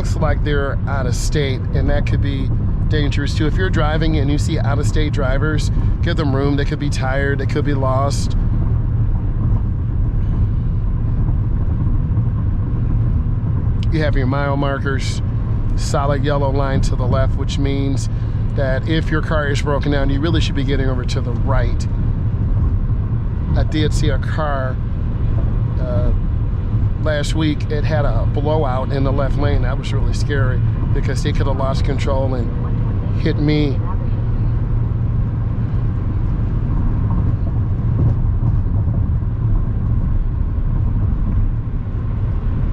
looks like they're out of state, and that could be dangerous too. If you're driving and you see out-of-state drivers, give them room. They could be tired, they could be lost. You have your mile markers, solid yellow line to the left, which means that if your car is broken down, you really should be getting over to the right. I did see a car last week. It had a blowout in the left lane. That was really scary because they could have lost control and hit me.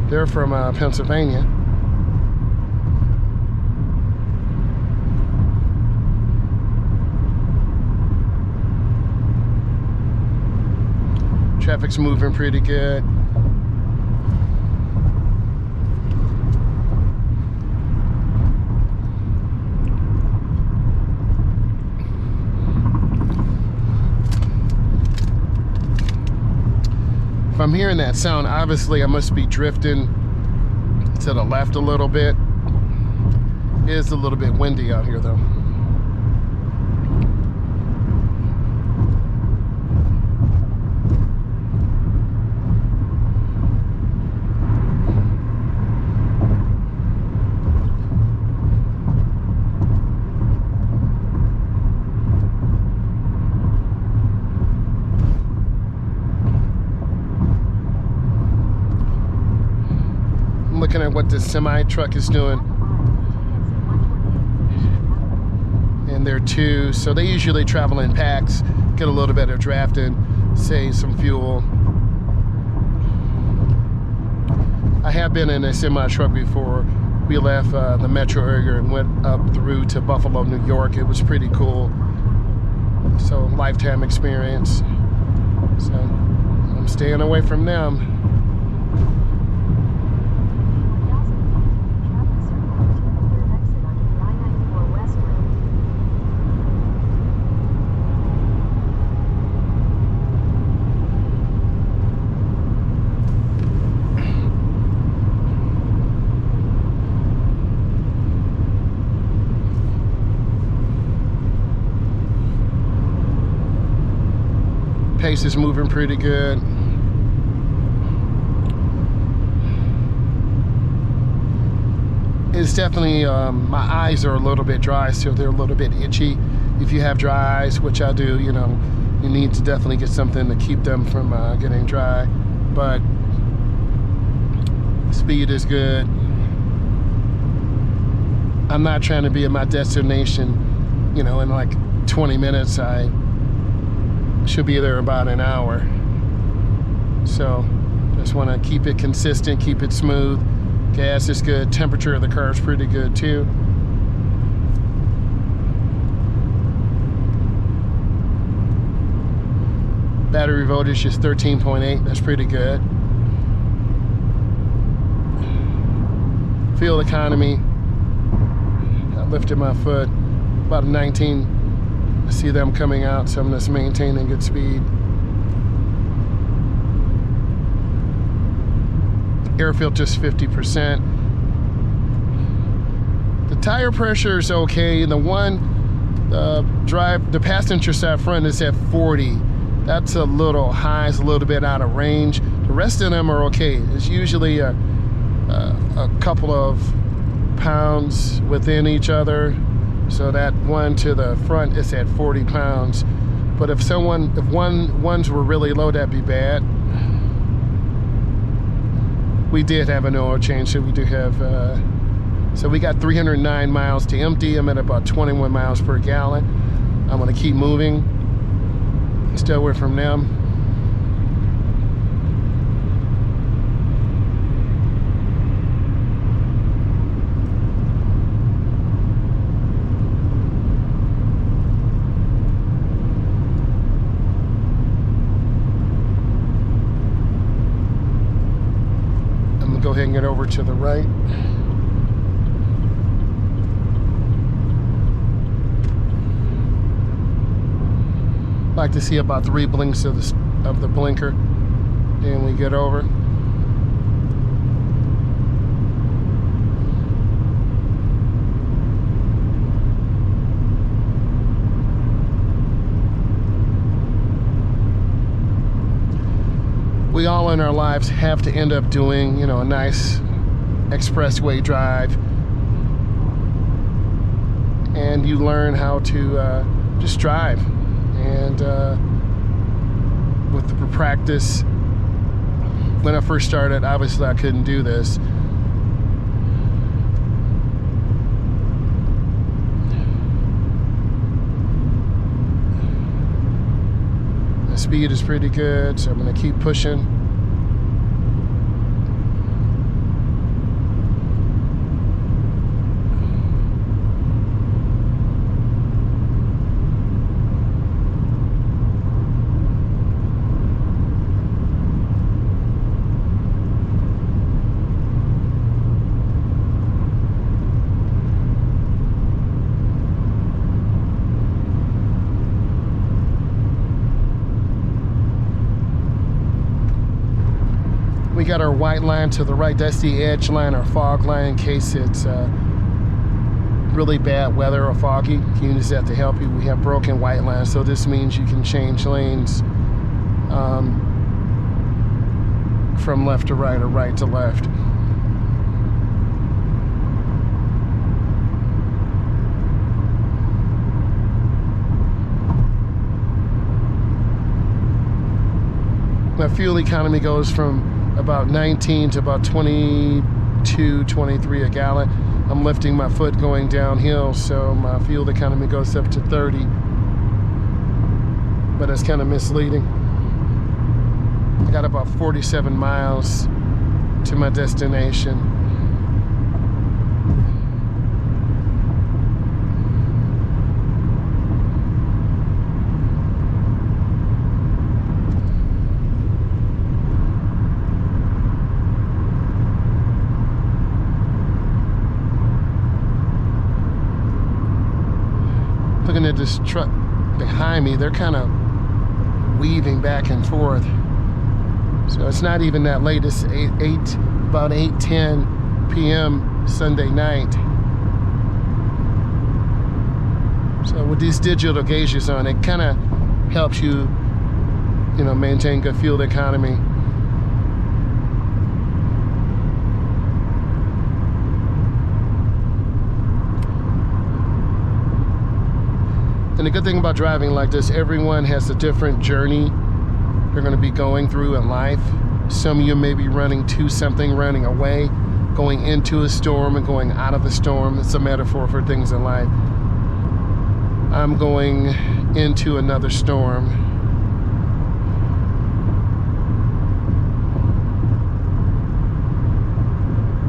They're from Pennsylvania. Traffic's moving pretty good. If I'm hearing that sound, obviously I must be drifting to the left a little bit. It is a little bit windy out here though. Looking at what this semi truck is doing, and they're two, so they usually travel in packs, get a little bit of drafting, save some fuel. I have been in a semi truck before. We left the metro area and went up through to Buffalo, New York. It was pretty cool. So lifetime experience. So I'm staying away from them. Pace is moving pretty good. It's definitely, my eyes are a little bit dry, so they're a little bit itchy. If you have dry eyes, which I do, you know, you need to definitely get something to keep them from getting dry. But speed is good. I'm not trying to be at my destination, you know, in like 20 minutes. I should be there about an hour. So just want to keep it consistent, keep it smooth. Gas is good. Temperature of the car is pretty good too. Battery voltage is 13.8. That's pretty good. Fuel economy, I lifted my foot, about a 19. I see them coming out, so I'm just maintaining good speed. Air filter's 50%. The tire pressure is okay. The passenger side front is at 40. That's a little high, it's a little bit out of range. The rest of them are okay. It's usually a couple of pounds within each other. So that one to the front is at 40 pounds. But if ones were really low, that'd be bad. We did have an oil change, so we do have, so we got 309 miles to empty. I'm at about 21 miles per gallon. I'm gonna keep moving, stay away from them. Go ahead and get over to the right. Like to see about 3 blinks of the blinker. Then we get over. we all in our lives have to end up doing, you know, a nice expressway drive, and you learn how to just drive. And with the practice, when I first started, obviously I couldn't do this. The speed is pretty good, so I'm going to keep pushing. We got our white line to the right. That's the edge line, our fog line, in case it's really bad weather or foggy. You can use that to help you. We have broken white lines, so this means you can change lanes from left to right or right to left. My fuel economy goes from about 19 to about 22, 23 a gallon. I'm lifting my foot going downhill, so my fuel economy goes up to 30. But it's kind of misleading. I got about 47 miles to my destination. Looking at this truck behind me, they're kind of weaving back and forth. So it's not even that late. It's about 8:10 p.m. Sunday night. So with these digital gauges on, it kind of helps you, you know, maintain good fuel economy. And the good thing about driving like this, everyone has a different journey they're going to be going through in life. Some of you may be running to something, running away, going into a storm and going out of a storm. It's a metaphor for things in life. I'm going into another storm.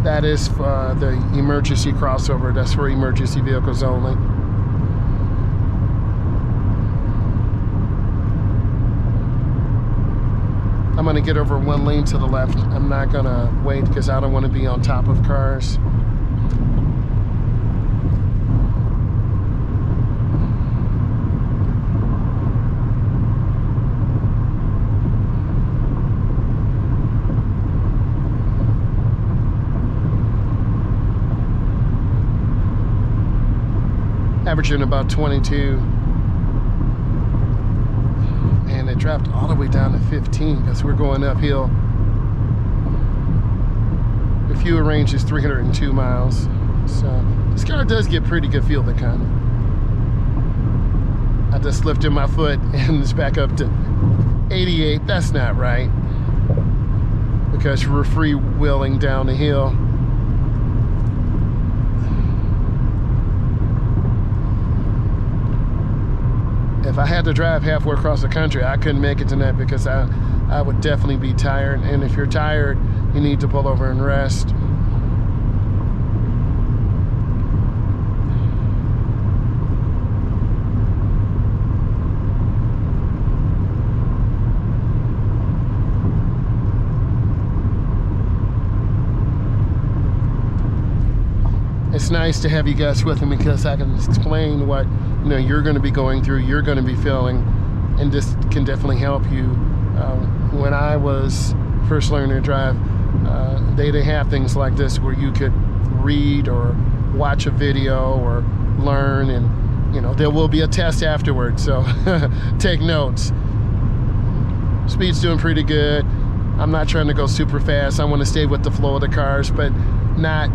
That is the emergency crossover. That's for emergency vehicles only. I'm going to get over one lane to the left. I'm not going to wait because I don't want to be on top of cars. Averaging about 22. And it dropped all the way down to 15 because we're going uphill. The fuel range is 302 miles. So this car does get pretty good fuel economy. I just lifted my foot and it's back up to 88. That's not right, because we're freewheeling down the hill. If I had to drive halfway across the country, I couldn't make it tonight because I would definitely be tired. And if you're tired, you need to pull over and rest. It's nice to have you guys with me because I can explain what, you know, you're going to be going through, you're going to be feeling, and this can definitely help you. When I was first learning to drive, they didn't have things like this where you could read or watch a video or learn, and you know there will be a test afterwards, so take notes. Speed's doing pretty good. I'm not trying to go super fast. I want to stay with the flow of the cars, but not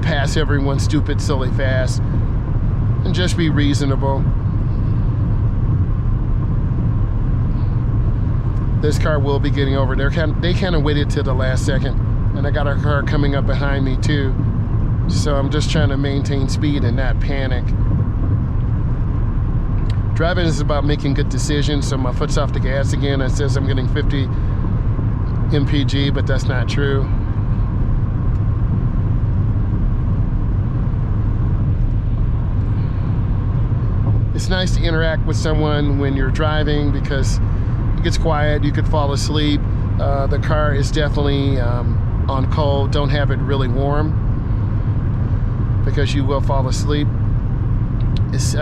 pass everyone stupid, silly fast, and just be reasonable. This car will be getting over. They kind of waited till the last second, and I got a car coming up behind me too. So I'm just trying to maintain speed and not panic. Driving is about making good decisions, so my foot's off the gas again. It says I'm getting 50 mpg, but that's not true. It's nice to interact with someone when you're driving because it gets quiet, you could fall asleep. The car is definitely on cold. Don't have it really warm because you will fall asleep. It's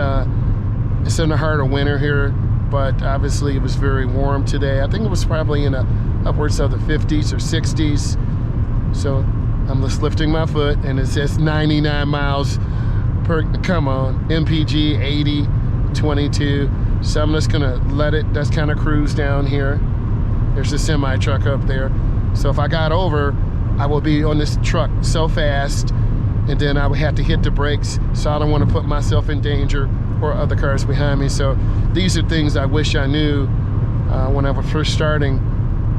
in the heart of winter here, but obviously it was very warm today. I think it was probably in upwards of the 50s or 60s. So I'm just lifting my foot and it says 99 miles per, come on, MPG 80, 22. So I'm just gonna let it, that's kind of cruise down here. There's a semi truck up there. So if I got over, I will be on this truck so fast, and then I would have to hit the brakes. So I don't want to put myself in danger or other cars behind me. So these are things I wish I knew when I was first starting,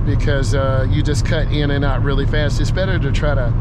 because you just cut in and out really fast. It's better to try to